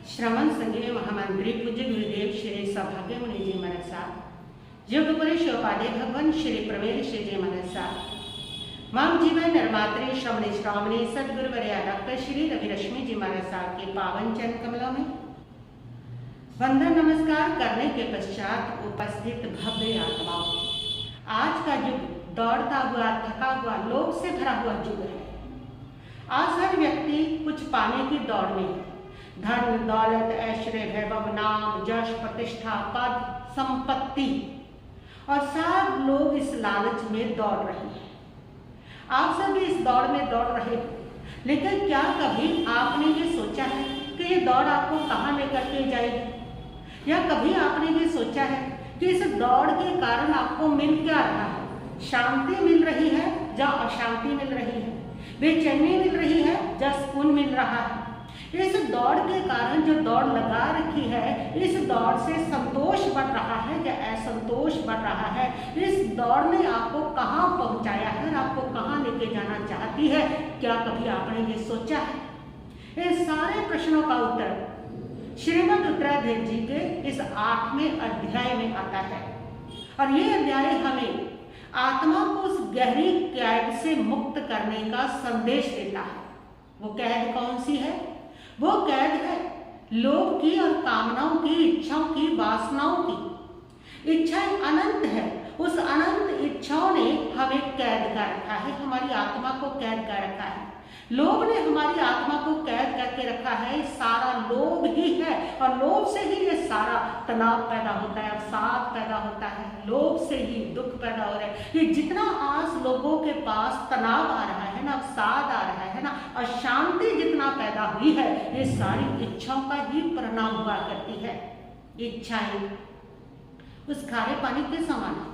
श्रवण संजीव महामंत्री पूज्य गुरुदेव श्री सौभाग्य मुनि जी महाराज साहब, योगपुरी शिवपादे भगवान श्री प्रवीण श्री जी महाराज साहब, माम जीवन निर्मात्री श्रवणी श्रावणी सदगुरुवर्या डॉक्टर श्री रवि रश्मि जी महाराज साहब के पावन चरण कमलों में वंदन नमस्कार करने के पश्चात उपस्थित भव्य आत्माओं, आज का युग दौड़ता हुआ थका हुआ लोभ से भरा हुआ युग है। आज हर व्यक्ति कुछ पाने की दौड़ में है। धन दौलत ऐश्वर्य वैभव नाम यश प्रतिष्ठा पद संपत्ति और सब लोग इस लालच में दौड़ रहे हैं। आप सभी इस दौड़ में दौड़ रहे हो, लेकिन क्या कभी आपने ये सोचा है कि ये दौड़ आपको कहाँ लेकर के जाएगी? या कभी आपने ये सोचा है कि इस दौड़ के कारण आपको मिल क्या रहा है? शांति मिल रही है या अशांति मिल रही है? बेचैनी मिल रही है या सुकून मिल रहा है? इस दौड़ के कारण जो दौड़ लगा रखी है, इस दौड़ से संतोष बढ़ रहा है या असंतोष बढ़ रहा है? इस दौड़ ने आपको कहाँ पहुँचाया है और आपको कहाँ लेके जाना चाहती है? क्या कभी आपने ये सोचा है? इन सारे प्रश्नों का उत्तर श्रीमद् उत्तराधीश जी के इस 8वें अध्याय में आता है। और ये अध्याय हमें आत्मा को उस गहरी कैद से मुक्त करने का संदेश देता है। वो कैद कौन सी है? वो कैद है लोभ की और कामनाओं की, इच्छाओं की, वासनाओं की। इच्छाएं अनंत है। उस अनंत इच्छाओं ने हमें कैद कर रखा है, हमारी आत्मा को कैद कर रखा है। लोभ ने हमारी आत्मा को कैद करके रखा है। सारा लोभ ही है और लोभ से ही ये सारा तनाव पैदा होता है, अवसाद पैदा होता है। लोभ से ही दुख पैदा हो रहा है। ये जितना आज लोगों के पास तनाव आ रहा है ना, अवसाद आ रहा है ना, अशांति जितना पैदा हुई है, ये सारी इच्छाओं का ही परिणाम हुआ करती है। इच्छाएं उस खारे पानी के समान है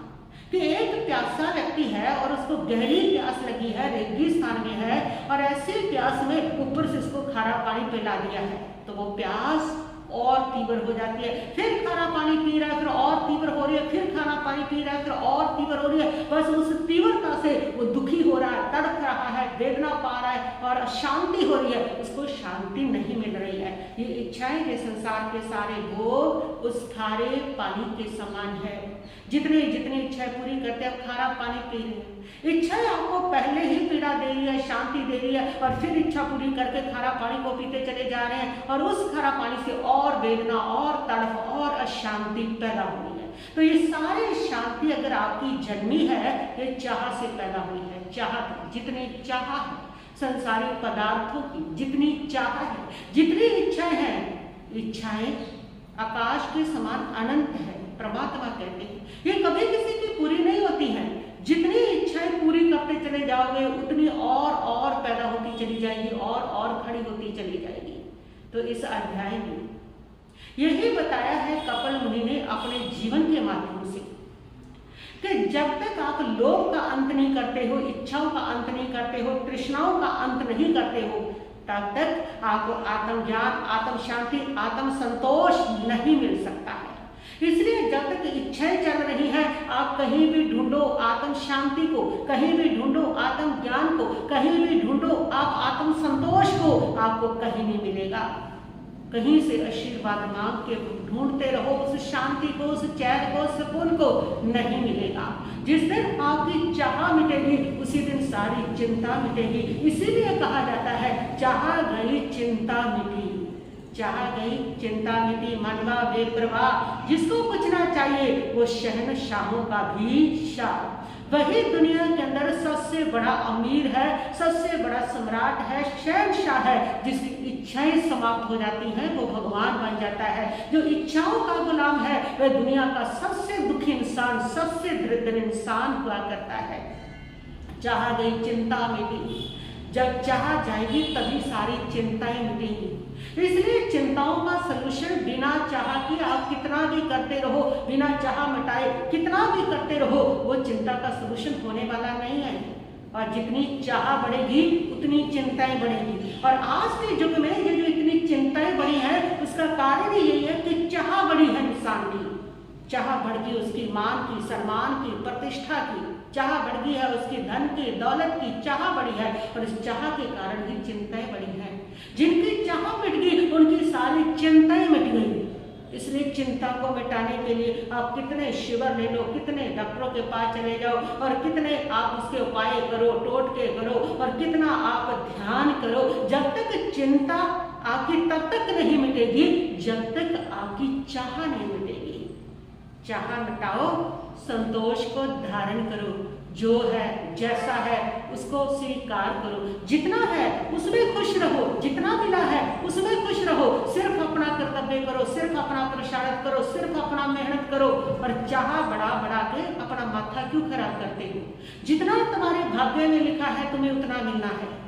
कि एक प्यासा व्यक्ति है और उसको गहरी प्यास लगी है, रेगिस्तान में है, और ऐसे प्यास में ऊपर से उसको खारा पानी पिला दिया है तो वो प्यास और तीव्र हो जाती है। फिर खारा पानी पी रहा है, फिर और तीव्र हो रही है, फिर खारा पानी पी रहा है, फिर और तीव्र हो रही है। बस उस तीव्रता से वो दुखी हो रहा है, तड़प रहा है, वेदना पा रहा है और अशांति हो रही है, उसको शांति नहीं मिल रही है। ये इच्छाएं, ये संसार के सारे भोग उस खारे पानी के समान है। जितनी जितनी इच्छाएं पूरी करते हैं, खारा पानी पी रहे हैं। इच्छाएं आपको पहले ही पीड़ा दे रही है, शांति दे रही है, और फिर इच्छा पूरी करके खारा पानी को पीते चले जा रहे हैं और उस खारा पानी से और वेदना और तड़प और अशांति पैदा हो रही है। तो ये सारी शांति अगर आपकी जन्मी है, ये चाह से पैदा हुई है। चाह, जितनी चाह है संसारी पदार्थों की, जितनी चाह है, जितनी इच्छाएं हैं, इच्छाएं आकाश के समान अनंत है। परमात्मा कहते हैं ये कभी किसी की पूरी नहीं होती हैं। जितनी इच्छाएं पूरी करते चले जाओगे, उतनी और पैदा होती चली जाएगी और खड़ी होती चली जाएगी। तो इस अध्याय में यही बताया है कपिल मुनि ने अपने जीवन के माध्यम से कि जब तक आप लोभ का अंत नहीं करते हो, इच्छाओं का अंत नहीं करते हो, तृष्णाओं का अंत नहीं करते हो, तब तक आपको आत्मज्ञान, आत्म शांति, आत्म संतोष नहीं मिल सकता है। इसलिए जब तक इच्छाएं चल रही हैं, आप कहीं भी ढूंढो आत्म शांति को, कहीं भी ढूंढो आत्म ज्ञान को, कहीं भी ढूंढो आप आत्म संतोष को, आपको कहीं नहीं मिलेगा। कहीं से आशीर्वाद मांग के ढूंढते रहो उस शांति को, उस चैन को, सुकून को, नहीं मिलेगा। जिस दिन आपकी चाह मिटेगी, उसी दिन सारी चिंता मिटेगी। इसीलिए कहा जाता है चाह गई चिंता मिटी, चाह गई चिंता मिटी, मनवा बेप्रवाह। जिसको कुछ ना चाहिए वो शहनशाहों का भी शाह, वही दुनिया के अंदर सबसे बड़ा अमीर है, सबसे बड़ा सम्राट है, शहनशाह है। जिसकी इच्छाएं समाप्त हो जाती हैं वो भगवान बन जाता है। जो इच्छाओं का गुलाम है वह दुनिया का सबसे दुखी इंसान, सबसे दरिद्र इंसान हुआ करता है। चाह गई चिंता मिटी, जब चाह जाएगी तभी सारी चिंताएं मिटेंगी। इसलिए चिंताओं का सलूशन बिना चाह के आप कितना भी करते रहो, बिना चाह मिटाए कितना भी करते रहो, वो चिंता का सलूशन होने वाला नहीं है। और जितनी चाह बढ़ेगी उतनी चिंताएं बढ़ेगी। और आज के युग में ये जो इतनी चिंताएं बढ़ी हैं, उसका कारण यही है कि चाह बढ़ी है इंसान की। चाह बढ़ गई उसकी मान की, सम्मान की, प्रतिष्ठा की, चाह बढ़ गई है उसकी धन की, दौलत की चाह बढ़ी है, और इस चाह के कारण ही चिंताएं बढ़ी हैं। जिनकी चाह मिट गई उनकी सारी सारी चिंताएं मिट गई। इसलिए चिंता को मिटाने के लिए आप कितने शिविर ले लो, कितने डॉक्टरों के पास चले जाओ और कितने आप उसके उपाय करो, टोटके करो और कितना आप ध्यान करो, जब तक चिंता आपकी तब तक नहीं मिटेगी जब तक आपकी चाह नहीं मिटेगी। चाह मिटाओ, संतोष को धारण करो, जो है जैसा है उसको स्वीकार करो, जितना है उसमें खुश रहो, जितना मिला है उसमें खुश रहो, सिर्फ अपना कर्तव्य करो, सिर्फ अपना पुरुषार्थ करो, सिर्फ अपना मेहनत करो और चाह बढ़ा बढ़ा के अपना माथा क्यों खराब करते हो? जितना तुम्हारे भाग्य में लिखा है तुम्हें उतना मिलना है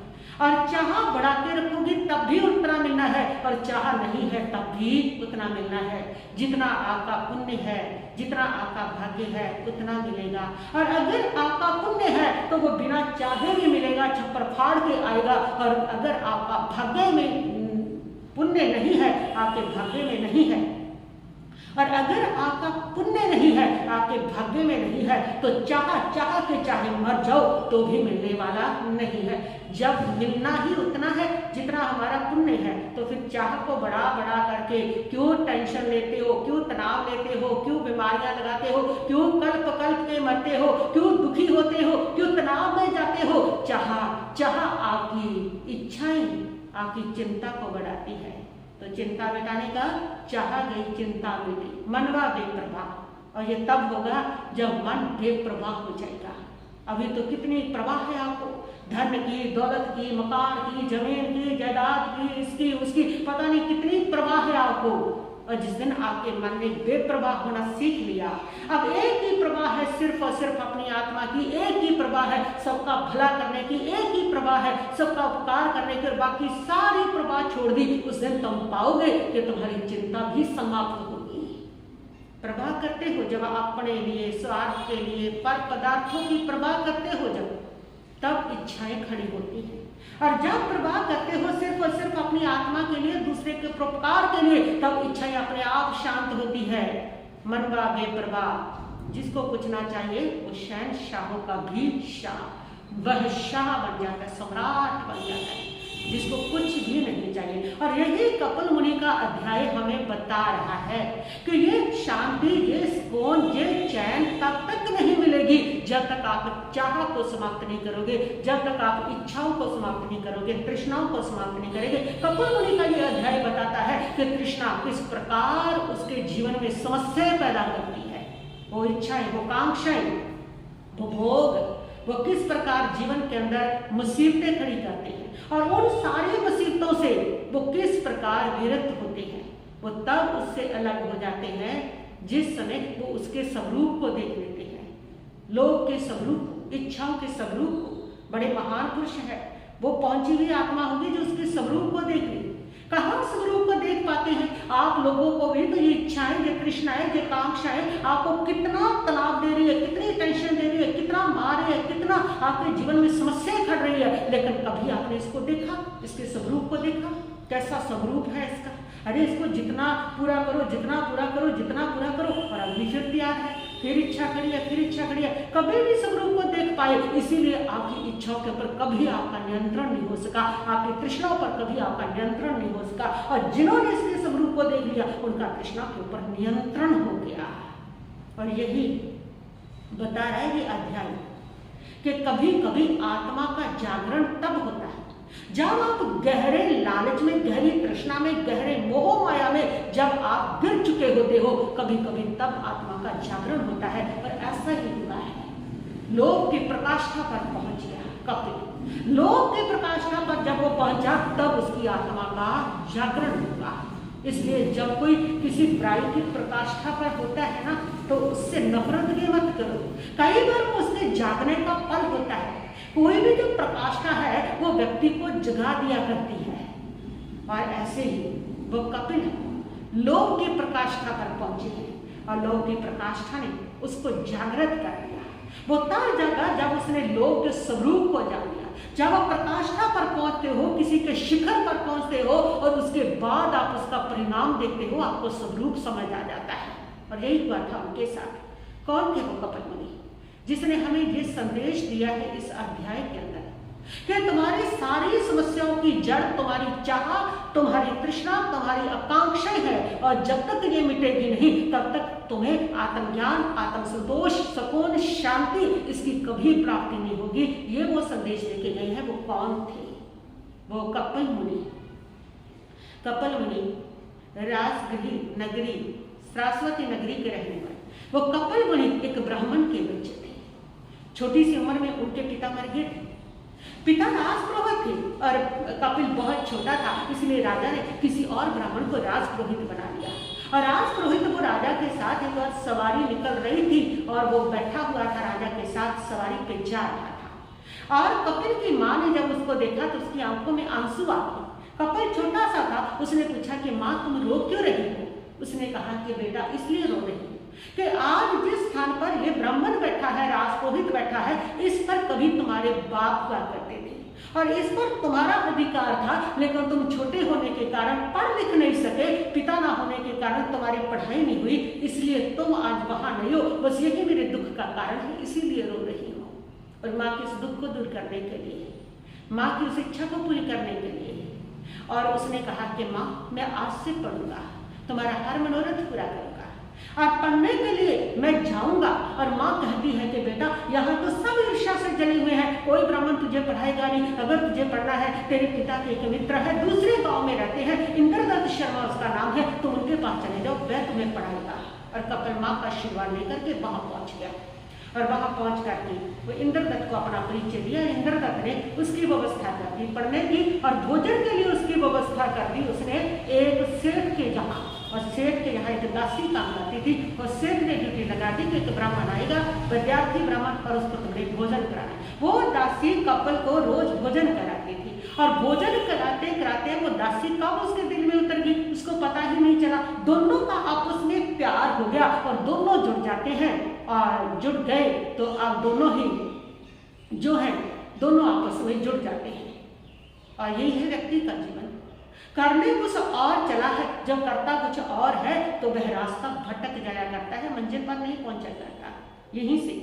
और चाह बढ़ा के रखोगी तब भी उतना मिलना है और चाह नहीं है तब भी उतना मिलना है। जितना आपका पुण्य है, जितना आपका भाग्य है उतना मिलेगा और अगर आपका पुण्य है तो वो बिना चाहे भी मिलेगा, छप्पर फाड़ के आएगा। और अगर आपका भाग्य में पुण्य नहीं है, आपके भाग्य में नहीं है, और अगर आपका पुण्य नहीं है, आपके भाग्य में नहीं है, तो चाह के चाहे मर जाओ तो भी मिलने वाला नहीं है। जब मिलना ही उतना है जितना हमारा पुण्य है, तो फिर चाह को बढ़ा बढ़ा करके क्यों टेंशन लेते हो, क्यों तनाव लेते हो, क्यों बीमारियां लगाते हो, क्यों कल्प कल्प के मरते हो, क्यों दुखी होते हो, क्यों तनाव में जाते हो? चाह आपकी इच्छाएं आपकी चिंता को बढ़ाती है। तो चिंता मिटाने का चाह गई चिंता मिटी, मनवा बेप्रवाह। और ये तब होगा जब मन बेप्रवाह हो जाएगा। अभी तो कितनी प्रवाह है आपको, धन की, दौलत की, मकान की, जमीन की, जायदाद की, इसकी उसकी, पता नहीं कितनी प्रवाह है आपको। और जिस दिन आपके मन ने बेप्रवाह होना सीख लिया, अब एक ही प्रवाह है सिर्फ और सिर्फ अपनी आत्मा की, एक ही प्रवाह है सबका भला करने की, एक ही प्रवाह है सबका उपकार करने की, और बाकी सारी प्रवाह छोड़ दी, उस दिन तुम पाओगे कि तुम्हारी चिंता भी समाप्त होगी। प्रवाह करते हो जब अपने लिए, स्वार्थ के लिए, पर पदार्थों की प्रवाह करते हो जब, तब इच्छाएं खड़ी होती हैं। और जब प्रवाह करते हो सिर्फ और सिर्फ अपनी आत्मा के लिए, दूसरे के परोपकार के लिए, तब इच्छाएं अपने आप शांत होती है। मनवा बेप्रवाह, जिसको कुछ ना चाहिए वो शहंशाहों का भी शाह, वह शाह बन जाता है, सम्राट बन जाता है जिसको कुछ भी नहीं चाहिए। और यही कपिल मुनि का अध्याय हमें बता रहा है कि ये शांति, ये सुकून, ये चैन तब तक नहीं मिलेगी जब तक आप चाह को समाप्त नहीं करोगे, जब तक आप इच्छाओं को समाप्त नहीं करोगे, तृष्णाओं को समाप्त नहीं करेंगे। कपिल मुनि का ये अध्याय बताता है कि तृष्णा किस प्रकार उसके जीवन में समस्या पैदा करती है, वो इच्छाएं, वो कांक्षाएं, वो भोग, वो किस प्रकार जीवन के अंदर मुसीबतें खड़ी करते हैं और उन सारी मुसीबतों से वो किस प्रकार विरक्त होते हैं। वो तब उससे अलग हो जाते हैं जिस समय वो उसके स्वरूप को देख लेते हैं, लोग के स्वरूप, इच्छाओं के स्वरूप को। बड़े महान पुरुष है, वो पहुंची हुई आत्मा होगी जो उसके स्वरूप को देख ले। कहाँ स्वरूप को देख पाते हैं? आप लोगों को भी तो ये इच्छाएं, ये तृष्णाएं, ये कांक्षाएं आपको कितना तनाव दे रही है, कितनी टेंशन दे रही है, कितना मार रही है, कितना आपके जीवन में समस्याएं खड़ रही है, लेकिन कभी आपने इसको देखा, इसके स्वरूप को देखा? कैसा स्वरूप है इसका? अरे इसको जितना पूरा करो, जितना पूरा करो, जितना पूरा करो, और अभी फिर तैयार है, फिर इच्छा करी है, फिर इच्छा करी है, कभी भी स्वरूप को देख पाए। इसीलिए आपकी इच्छाओं के ऊपर कभी आपका नियंत्रण नहीं हो सका, आपकी तृष्णाओं पर कभी आपका नियंत्रण नहीं हो सका। और जिन्होंने इसके स्वरूप को देख लिया उनका तृष्णा के ऊपर नियंत्रण हो गया। और यही बता रहा है ये अध्याय कि कभी कभी आत्मा का जागरण तब होता है जब आप गहरे लालच में, गहरी तृष्णा में, गहरे मोह माया में जब आप गिर चुके होते हो, कभी कभी तब आत्मा का जागरण होता है। और ऐसा ही हुआ है, लोक की प्रकाष्ठा पर पहुंच गया कपिल। लोक की प्रकाष्ठा पर जब वो पहुंचा तब उसकी आत्मा का जागरण हुआ। इसलिए जब कोई किसी प्राणी की प्रकाष्ठा पर होता है ना, तो उससे नफरत भी मत करो। कई बार उसके जागने का फल होता है। कोई भी जो प्रकाष्ठा है वो व्यक्ति को जगा दिया करती है, और ऐसे ही वो कपिल लोक की प्रकाष्ठा पर पहुंचे हैं और लोक की प्रकाष्ठा ने उसको जागृत कर दिया। वो तब जागा जब उसने लोक के स्वरूप को जान लिया। जब आप प्रकाष्ठा पर पहुंचते हो, किसी के शिखर पर पहुंचते हो और उसके बाद आप उसका परिणाम देखते हो, आपको स्वरूप समझ आ जाता है। और यही हुआ था उनके साथ। कौन थे वो कपिल मुनि जिसने हमें ये संदेश दिया है इस अध्याय के अंदर कि तुम्हारी सारी समस्याओं की जड़ तुम्हारी चाह, तुम्हारी तृष्णा, तुम्हारी आकांक्षाएं है, और जब तक ये मिटेगी नहीं तब तक तुम्हें आत्मज्ञान, आत्म संतोष, सुकून, शांति इसकी कभी प्राप्ति नहीं होगी। ये वो संदेश देके गए हैं। वो कौन थे? वो कपिल मुनि। कपिल मुनि राजगृही नगरी, सरस्वती नगरी के रहने वाले। वो कपिल मुनि एक ब्राह्मण के बच्चे थे। छोटी सी उम्र में उनके पिता मर गए थे। पिता राजपुरोहित थे और कपिल बहुत छोटा था, इसलिए राजा ने किसी और ब्राह्मण को राजपुरोहित बना लिया। और राजपुरोहित वो राजा के साथ एक बार सवारी निकल रही थी और वो बैठा हुआ था राजा के साथ, सवारी पे जा रहा था। और कपिल की माँ ने जब उसको देखा तो उसकी आंखों में आंसू आ गए। कपिल छोटा सा था, उसने पूछा कि माँ तुम रो क्यों रही हो? उसने कहा कि बेटा इसलिए रो रही हूँ कि आज जिस स्थान पर ये ब्राह्मण बैठा है, राजपुरोहित बैठा है, इस पर कभी तुम्हारे बाप हुआ करते थे और इस पर तुम्हारा अधिकार था, लेकिन तुम छोटे होने के कारण पढ़ लिख नहीं सके, पिता ना होने के कारण तुम्हारी पढ़ाई नहीं हुई, इसलिए तुम आज वहां नहीं हो। बस यही मेरे दुख का कारण है, इसीलिए रो रही हूँ। और माँ के इस दुख को दूर करने के लिए, माँ की उस इच्छा को पूरी करने के लिए, और उसने कहा कि माँ मैं आज से पढ़ूंगा, तुम्हारा हर मनोरथ पूरा करूंगा और पढ़ने के लिए मैं जाऊंगा। और माँ कहती है कि बेटा यहाँ तो सब ईर्ष्या से जले हुए हैं, कोई ब्राह्मण तुझे पढ़ाएगा नहीं। अगर तुझे पढ़ना है, तेरे पिता के एक मित्र है, दूसरे गांव में रहते हैं, इंद्रदत्त शर्मा उसका नाम है, तुम उनके पास चले जाओ, वह तुम्हें पढ़ाएगा। और कपिल माँ का आशीर्वाद लेकर के वहां पहुंच गया और वहां पहुंच करके वो इंद्रदत्त को अपना परिचय दिया। इंद्रदत्त ने उसकी व्यवस्था कर दी पढ़ने की, और भोजन के लिए उसकी व्यवस्था कर दी उसने एक सेठ के यहाँ। और सेठ के यहाँ एक दासी काम करती थी, और सेठ ने ड्यूटी लगा दी कि एक ब्राह्मण आएगा, विद्यार्थी ब्राह्मण, और उसको तुमने भोजन कराना। वो दासी कपिल को रोज भोजन कराती थी, और भोजन कराते कराते वो दासी कब उसके दिल में उतर गई उसको पता ही नहीं चला। दोनों का आपस में प्यार हो गया और दोनों जुड़ जाते हैं, और जुड़ गए तो अब दोनों ही जो है दोनों आपस में जुड़ जाते हैं। और यही है व्यक्ति का जीवन। करने कुछ और चला है, जब करता कुछ और है तो वह रास्ता भटक जाया करता है, मंजिल पर नहीं पहुंचा करता। यहीं से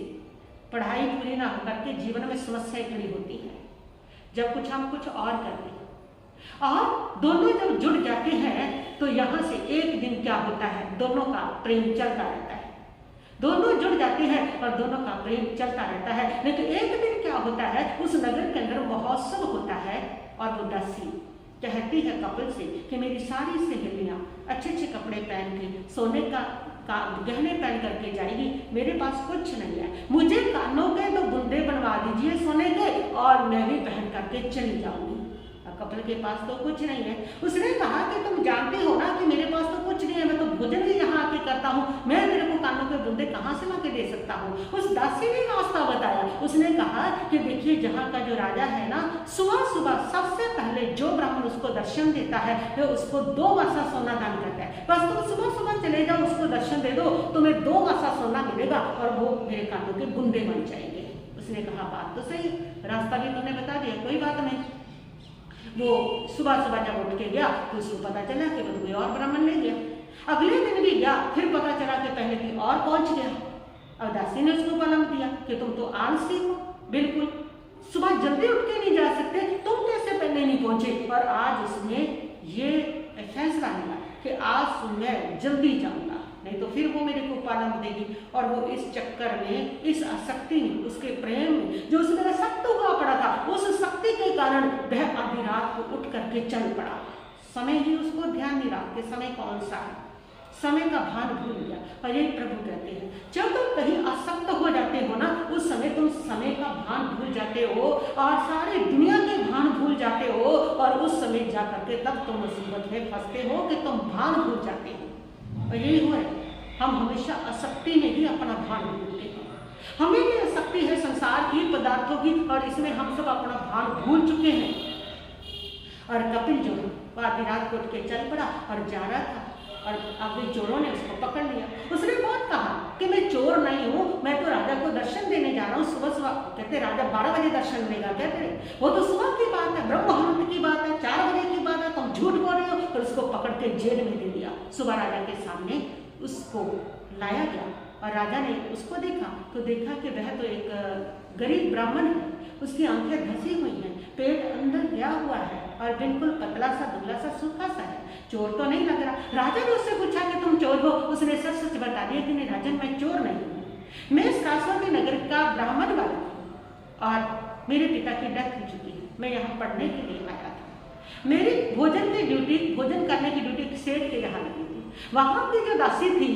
पढ़ाई पूरी ना होकर के जीवन में समस्याएं खड़ी होती हैं, जब कुछ हम कुछ और करते हैं। और दोनों जब जुड़ जाते हैं तो यहाँ से एक दिन क्या होता है, दोनों का प्रेम चलता रहता है। दोनों जुड़ जाते हैं और दोनों का प्रेम चलता रहता है। लेकिन एक दिन क्या होता है, उस नगर के अंदर महोत्सव होता है, और वो दासी कहती है कपिल से कि मेरी सारी सहेलियां अच्छे अच्छे कपड़े पहन के सोने का गहने पहन करके जाएगी, मेरे पास कुछ नहीं है, मुझे कानों के तो बुंदे बनवा दीजिए सोने के, और मैं भी पहन करके चली जाऊंगी। कपिल के पास तो कुछ नहीं है। उसने कहा कि तुम जानते हो ना कि मेरे पास तो कुछ नहीं है, मैं तो भोजन भी यहाँ आके करता हूँ, मैं तेरे को कानों के बुंदे कहाँ से ला के दे सकता हूँ। उस दासी ने रास्ता बताया। उसने कहा कि देखिए जहाँ का जो राजा है ना, सुबह सुबह सबसे पहले जो ब्राह्मण उसको दर्शन देता है वो उसको 2 मासा सोना दान करता है। बस तुम सुबह सुबह चले जाओ, उसको दर्शन दे दो, तुम्हें 2 मासा सोना मिलेगा और वो मेरे कानों के बुंदे बन जाएंगे। उसने कहा बात तो सही, रास्ता भी तुमने बता दिया, कोई बात नहीं। वो सुबह सुबह जब उठ के गया तो उसको पता चला कि वो कोई और ब्राह्मण ले गया। अगले दिन भी गया, फिर पता चला कि पहले की और पहुंच गया। और दासी ने उसको पलंग दिया कि तुम तो आलसी हो, बिल्कुल सुबह जल्दी उठ के नहीं जा सकते, तुम कैसे पहले नहीं पहुंचे। और आज उसने ये फैसला लिया कि आज मैं जल्दी जाऊंगा, नहीं तो फिर वो मेरे को पालम देगी। और वो इस चक्कर में, इस आसक्ति में, उसके प्रेम में जो उसमें आसक्त हुआ पड़ा था, उस शक्ति के कारण वह आधी रात को उठ करके चल पड़ा। समय ही उसको ध्यान नहीं रहा कि समय कौन सा है, समय का भान भूल गया। और यही प्रभु कहते हैं, जब तुम कहीं आसक्त हो जाते हो ना, उस समय तुम समय का भान भूल जाते हो और सारी दुनिया के भान भूल जाते हो, और उस समय जा करके तब तुम मुसीबत में फंसते हो कि तुम भान भूल जाते हो। और यही हुआ है, हम हमेशा आसक्ति में ही अपना भान भूलते हैं। हमें भी आसक्ति है संसार की, पदार्थों की, और इसमें हम सब अपना भान भूल चुके हैं। और कपिल जो आधी रात को उठ के चल पड़ा और जा रहा था, और अभी चोरों ने उसको पकड़ लिया। उसने बहुत कहा कि मैं चोर नहीं हूँ, मैं तो राजा को दर्शन देने जा रहा हूँ सुबह सुबह। कहते राजा 12 बजे दर्शन देगा, कहते वो तो सुबह की बात है, ब्रह्म मुहूर्त की बात है, 4 बजे की बात है, तुम झूठ बोल रहे हो। और उसको पकड़ के जेल में दे दिया। सुबह राजा के सामने उसको लाया गया, और राजा ने उसको देखा तो देखा कि वह तो एक गरीब ब्राह्मण है, उसकी आंखें धसी हुई हैं, पेट अंदर गया हुआ है और बिल्कुल पतला सा दुबला सा सूखा सा है। चोर तो नहीं लग रहा। राजा ने उससे पूछा कि तुम चोर हो? उसने सच सच बता दिया कि नहीं राजन, मैं चोर नहीं हूँ, मैं इस कासवती नगर का ब्राह्मण वाला हूँ और मेरे पिता की डेथ हो चुकी है। मैं यहाँ पढ़ने के लिए आया था। मेरी भोजन करने की ड्यूटी सेठ के यहाँ लगी थी। वहाँ की जो दासी थी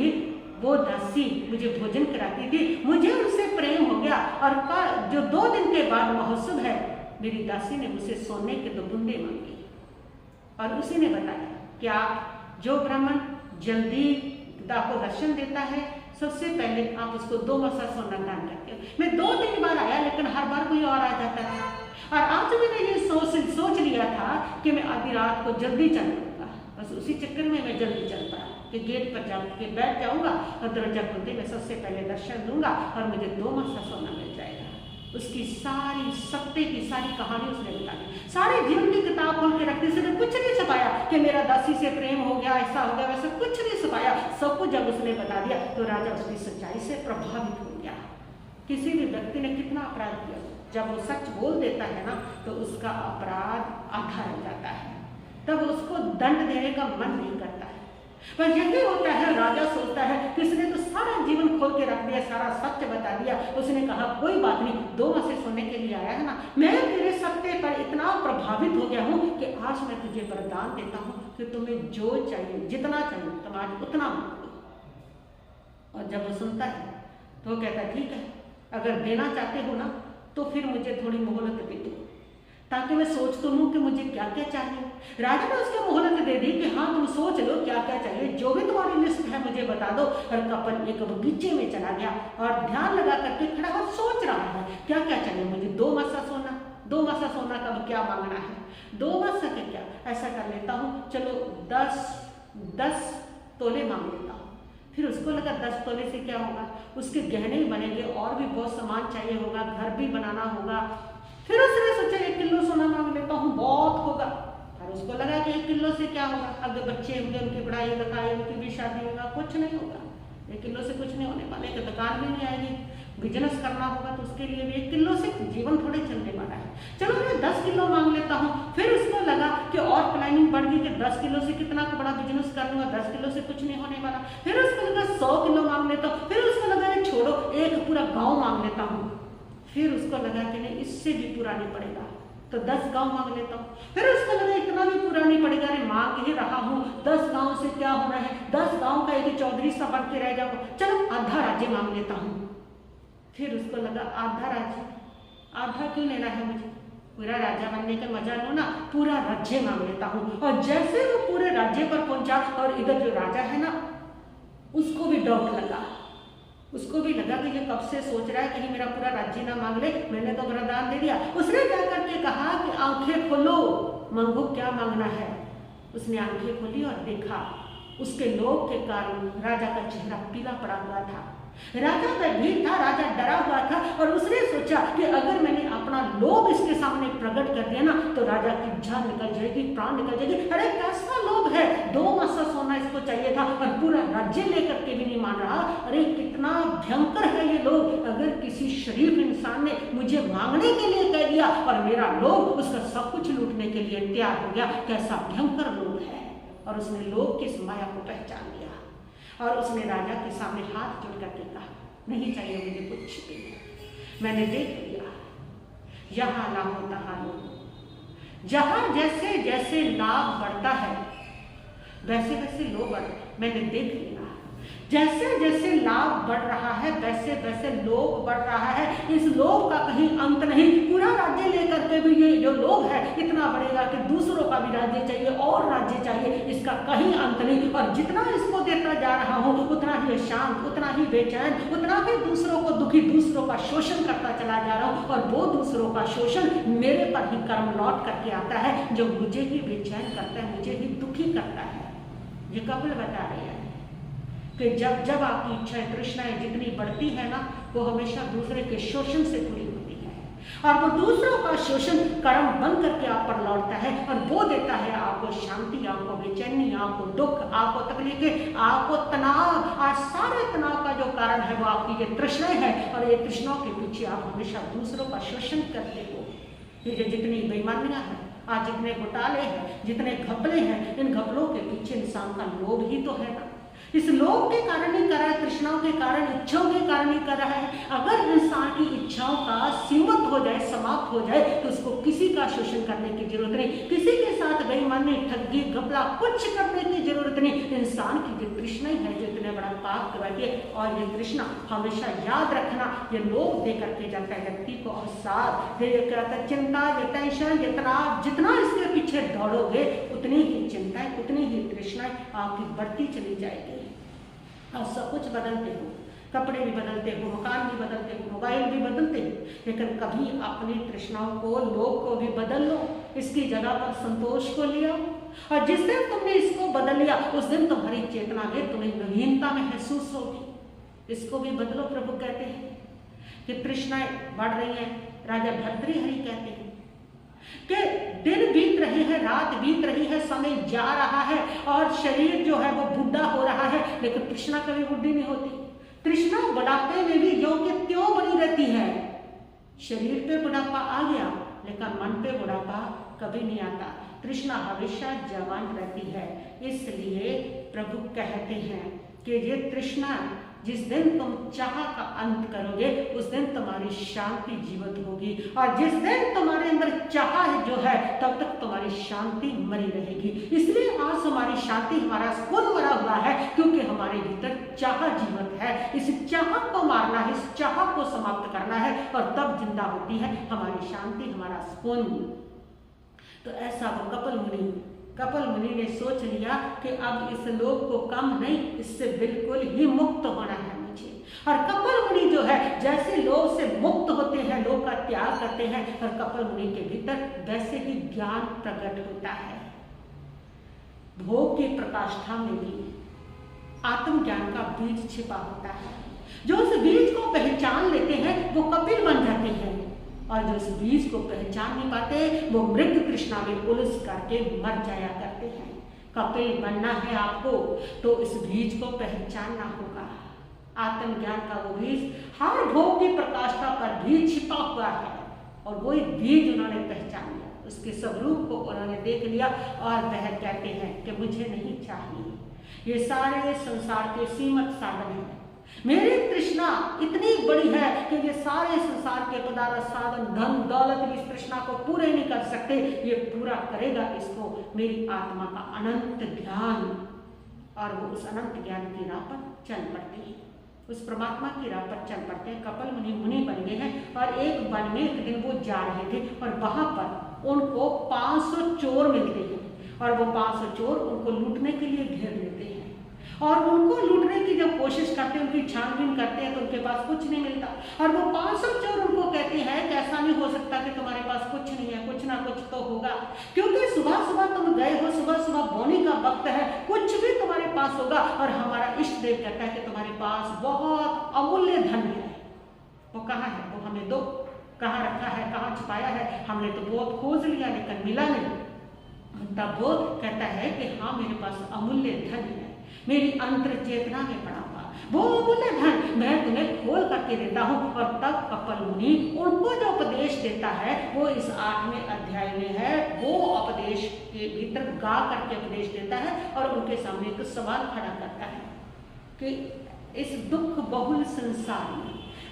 वो दासी मुझे भोजन कराती थी। मुझे उनसे प्रेम हो गया और जो 2 दिन के बाद महोत्सव है, मेरी दासी ने मुझसे सोने के 2 बूंदे मांगी और उसी ने बताया कि आप जो ब्राह्मण जल्दी आपको दर्शन देता है, सबसे पहले आप उसको 2 मसा सोना दान करते हो। मैं 2 दिन बाद आया, लेकिन हर बार कोई और आ जाता था और आज मैंने ये सोच लिया था कि मैं आधी रात को जल्दी चल लूँगा। बस उसी चक्कर में मैं जल्दी चल पड़ा कि गेट पर जाके बैठ जाऊँगा और दरवाजा खोलते मैं सबसे पहले दर्शन दूंगा और मुझे 2 मसा सोना मिल जाएगा। उसकी सारी सत्ते की सारी कहानी उसने बता दी। सारे जीवन की किताब खोल के रखते, उसने कुछ नहीं छुपाया कि मेरा दासी से प्रेम हो गया, ऐसा हो गया, वैसा कुछ नहीं छुपाया। सब कुछ जब उसने बता दिया तो राजा उसकी सच्चाई से प्रभावित हो गया। किसी भी व्यक्ति ने कितना अपराध किया, जब वो सच बोल देता है ना तो उसका अपराध आधा रह जाता है, तब उसको दंड देने का मन नहीं करता है। पर यही होता है, राजा सोचता है कि इसने तो सारा जीवन खोल के रख दिया, सारा सत्य बता दिया। उसने कहा कोई बात नहीं, 2 मसे सोने के लिए आया है ना, मैं तेरे सत्य पर इतना प्रभावित हो गया हूँ कि आज मैं तुझे वरदान देता हूँ कि तुम्हें जो चाहिए, जितना चाहिए तुम आज उतना मांगो। और जब वो सुनता है तो वो कहता है ठीक है, अगर देना चाहते हो ना तो फिर मुझे थोड़ी मोहलत दे दो, ताकि मैं सोच तो लूँ कि मुझे क्या क्या चाहिए। राजा ने उसको मोहलत दे दी कि हाँ तुम सोच लो क्या क्या चाहिए, जो भी तुम्हारी लिस्ट है मुझे बता दो। और कपल एक बगीचे में चला गया और ध्यान लगा करके खड़ा हो सोच रहा है क्या क्या चाहिए मुझे। 2 मसा सोना, 2 मसा सोना का क्या मांगना है, 2 मसा के क्या, ऐसा कर लेता हूँ चलो 10 तोले मांग लेता हूँ। फिर उसको लगा 10 तोले से क्या होगा, उसके गहने ही बनेंगे और भी बहुत सामान चाहिए होगा, घर भी बनाना होगा। फिर उसने सोचा 1 किलो सोना मांग लेता हूँ, बहुत होगा। और उसको लगा कि 1 किलो से क्या होगा, अगर बच्चे होंगे उनकी पढ़ाई लिखाई, उनकी भी शादी होगा, कुछ नहीं होगा। 1 किलो से कुछ नहीं होने वाला है, दुकान भी नहीं आएगी, बिजनेस करना होगा तो उसके लिए भी 1 किलो से जीवन थोड़े चलने वाला है। चलो मैं 10 किलो मांग लेता हूँ। फिर उसको लगा कि और प्लानिंग बढ़ गई कि 10 किलो से कितना बड़ा बिजनेस कर लूँगा, 10 किलो से कुछ नहीं होने वाला। फिर उसको लगा 100 किलो मांग लेता हूँ। फिर उसको लगा छोड़ो 1 पूरा गाँव मांग लेता हूँ। फिर उसको लगा कि नहीं इससे भी पूरा नहीं पड़ेगा तो 10 गांव मांग लेता हूँ। फिर उसको लगा इतना भी पूरा नहीं पड़ेगा, अरे मांग ही रहा हूँ, 10 गांव से क्या होना है, 10 गांव का एक चौधरी सा बन के रह जाऊंगा, चलो आधा राज्य मांग लेता हूँ। फिर उसको लगा आधा राज्य, आधा क्यों लेना है मुझे, पूरा राजा बनने का मजा लो ना, पूरा राज्य मांग लेता हूँ। और जैसे वो पूरे राज्य पर पहुंचा और इधर जो राजा है ना उसको भी डाउट लगा, उसको भी लगा कि ये कब से सोच रहा है कहीं मेरा पूरा राज्य ना मांग ले, मैंने तो वरदान दे दिया। उसने क्या करके कहा कि आंखें खोलो, मांगो क्या मांगना है। उसने आंखें खोली और देखा उसके लोभ के कारण राजा का चेहरा पीला पड़ा हुआ था। राजा भयभीत था, राजा डरा हुआ था और उसने सोचा कि अगर मैंने अपना लोभ इसके सामने प्रकट कर दिया ना तो राजा की जान निकल जाएगी, प्राण निकल जाएगी। अरे कैसा लोभ है, 2 मसा सोना इसको चाहिए था और पूरा राज्य लेकर के भी नहीं मान रहा। अरे कितना भयंकर है ये लोभ, अगर किसी शरीफ इंसान ने मुझे मांगने के लिए कह दिया और मेरा लोभ उसका सब कुछ लूटने के लिए तैयार हो गया, कैसा भयंकर लोभ है। और उसने लोभ की इस माया को पहचान लिया और उसने राजा के सामने हाथ जोड़ करके कहा नहीं चाहिए मुझे कुछ भी, मैंने देख लिया, यहाँ ना हो तहाँ लो। जहाँ जैसे जैसे लाभ बढ़ता है वैसे वैसे लोभ बढ़ता है। मैंने देख लिया जैसे जैसे लाभ बढ़ रहा है वैसे वैसे लोभ बढ़ रहा है। इस लोभ का कहीं अंत नहीं, पूरा राज्य लेकर के भी ये जो लोभ है इतना बढ़ेगा कि दूसरों का भी राज्य चाहिए और राज्य चाहिए, इसका कहीं अंत नहीं। और जितना इसको देता जा रहा हूँ उतना ही शांत, उतना ही बेचैन, उतना ही दूसरों को दुखी, दूसरों का शोषण करता चला जा रहा हूँ। और वो दूसरों का शोषण मेरे पर ही कर्म लौट करके आता है जो मुझे ही बेचैन करता है, मुझे ही दुखी करता है। ये कपिल बता रही है कि जब जब आपकी इच्छाएं तृष्णाएं जितनी बढ़ती है ना वो हमेशा दूसरे के शोषण से पूरी होती है और वो दूसरों का शोषण कर्म बन करके आप पर लौटता है और वो देता है आपको शांति, आपको बेचैनी, आपको दुख, आपको तकलीफें, आपको तनाव। आज सारे तनाव का जो कारण है वो आपकी ये तृष्णाएं है और ये तृष्णाओं के पीछे आप हमेशा दूसरों का शोषण करते हो। ये जो जितनी बेईमानियां हैं, आज जितने घोटाले हैं, जितने घपले हैं, इन घपलों के पीछे इंसान का लोभ ही तो है ना। इस लोभ के कारण ही कर रहा है, तृष्णाओं के कारण, इच्छाओं के कारण ही कर रहा है। अगर इंसान की इच्छाओं का सीमित हो जाए, समाप्त हो जाए, तो उसको किसी का शोषण करने की जरूरत नहीं, किसी के साथ बेईमानी, ठगी, घपला कुछ करने की जरूरत नहीं। इंसान की जो तृष्णा है, जो इतने बड़ा पाप करवाती है, और ये तृष्णा हमेशा याद रखना, ये लोभ दे करके जाता है व्यक्ति को अवसाद, चिंता, ये टेंशन, ये तनाव, जितना इसके पीछे दौड़ोगे उतनी ही चिंताएं, उतनी ही तृष्णाएं आपकी बढ़ती चली जाएगी। आप सब कुछ बदलते हो, कपड़े भी बदलते हो, मकान भी बदलते हो, मोबाइल भी बदलते हो, लेकिन कभी अपनी तृष्णाओं को, लोभ को भी बदल लो, इसकी जगह पर संतोष को ले आओ। और जिस दिन तुमने इसको बदल लिया, उस दिन तुम्हारी चेतना में तुम्हें नवीनता महसूस होगी। इसको भी बदलो। प्रभु कहते हैं कि तृष्णाएं बढ़ रही हैं। राजा भर्तृहरि कहते हैं कि दिन बीत रहे हैं, रात बीत रही है, समय जा रहा है और शरीर जो है वो बुढ़ा हो रहा है, लेकिन तृष्णा कभी बुढ़ी नहीं होती। तृष्णा बुढ़ापे में भी ज्यों के त्यों बनी रहती है। शरीर पे बुढ़ापा आ गया, लेकिन मन पे बुढ़ापा कभी नहीं आता। तृष्णा हमेशा जवान रहती है। इसलिए प्रभु कहते हैं कि ये तृष्णा, जिस दिन तुम चाह का अंत करोगे, उस दिन तुम्हारी शांति जीवित होगी, और जिस दिन तुम्हारे अंदर चाह जो है, तब तक तुम्हारी शांति मरी रहेगी। इसलिए आज हमारी शांति, हमारा सुकून मरा हुआ है, क्योंकि हमारे भीतर चाह जीवित है। इस चाह को मारना है, इस चाह को समाप्त करना है, और तब जिंदा होती है हमारी शांति, हमारा सुकून। तो ऐसा वो कपिल मुनि ने सोच लिया कि अब इस लोभ को कम नहीं, इससे बिल्कुल ही मुक्त होना है मुझे। और कपिल मुनि जो है, जैसे लोभ से मुक्त होते हैं, लोभ का त्याग करते हैं, और कपिल मुनि के भीतर वैसे ही ज्ञान प्रकट होता है। भोग की प्रकाष्ठा में भी आत्मज्ञान का बीज छिपा होता है। जो उस बीज को पहचान लेते हैं, वो कपिल बन जाते हैं, और जो इस बीज को पहचान नहीं पाते, वो मृग तृष्णा में उलझ करके मर जाया करते हैं। कपिल बनना है आपको, तो इस बीज को पहचानना होगा। आत्मज्ञान का वो बीज हर भोग की प्रकाष्ठा पर भी छिपा हुआ है, और वो एक बीज उन्होंने पहचान लिया, उसके स्वरूप को उन्होंने देख लिया, और वह कहते हैं कि मुझे नहीं चाहिए, ये सारे संसार के सीमित साधन हैं। मेरी तृष्णा इतनी बड़ी है कि ये सारे संसार के पदार्थ, साधन, धन, दौलत भी इस तृष्णा को पूरे नहीं कर सकते। ये पूरा करेगा इसको मेरी आत्मा का अनंत ज्ञान। और वो उस अनंत ज्ञान की राह पर चल पड़ते हैं, उस परमात्मा की राह पर चल पड़ते हैं। कपिल मुनि बन गए हैं, और एक वन में एक दिन वो जा रहे थे, और वहां पर उनको 500 चोर मिलते हैं, और वो 500 चोर उनको लूटने के लिए घेर लेते हैं, और उनको लूटने की जब कोशिश करते हैं, उनकी छानबीन करते हैं, तो उनके पास कुछ नहीं मिलता। और वो 500 चोर उनको कहते हैं कि ऐसा नहीं हो सकता कि तुम्हारे पास कुछ नहीं है, कुछ ना कुछ तो होगा, क्योंकि सुबह सुबह तुम गए हो, सुबह सुबह बोनी का वक्त है, कुछ भी तुम्हारे पास होगा। और हमारा इष्ट देव कहता है कि तुम्हारे पास बहुत अमूल्य धन है, वो कहाँ है, वो हमें दो, कहाँ रखा है, कहाँ छुपाया है, हमने तो बहुत खोज लिया लेकिन मिला नहीं। तब वो कहता है कि हाँ, मेरे पास अमूल्य धन है, मेरी अंतर चेतना में पड़ा हुआ वो अमूल्य धन मैं तुम्हें खोल करके देता हूँ। और तब कपिल मुनि उनको जो उपदेश देता है, वो इस 8वें अध्याय में है। वो उपदेश के भीतर गा करके उपदेश देता है, और उनके सामने एक सवाल खड़ा करता है कि इस दुख बहुल संसार में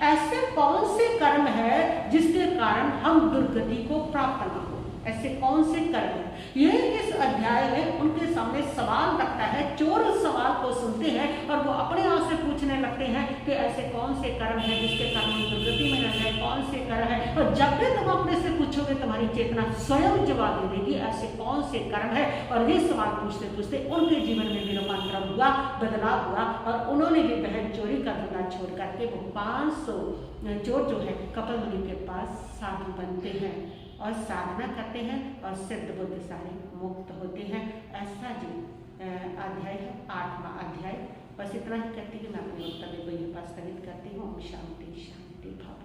ऐसे कौन से कर्म है जिसके कारण हम दुर्गति को प्राप्त न हो, ऐसे कौन से कर्म है। ये इस अध्याय में उनके सामने सवाल रखता है। चोर उस सवाल को सुनते हैं, और वो अपने आप से पूछने लगते हैं कि ऐसे कौन से कर्म है जिसके कारण हम दुर्गति में न जाए, कौन से कर्म है। और जब भी तुम अपने से पूछोगे, तुम्हारी चेतना स्वयं जवाब दे देगी, ऐसे कौन से कर्म है। और ये सवाल पूछते पूछते उनके जीवन में भी रूपांतरण हुआ, बदलाव हुआ, और उन्होंने भी बहन चोरी का धंधा छोड़ करके वो 500 चोर जो है कपिल मुनि के पास साधु बनते हैं, और साधना करते हैं, और सिद्ध बुद्ध सारे मुक्त होते हैं। ऐसा जो अध्याय है 8वां अध्याय। बस इतना ही कहती कि मैं अपने वक्तव्य को यहीं पर स्थगित करती हूँ। शांति शांति भाव।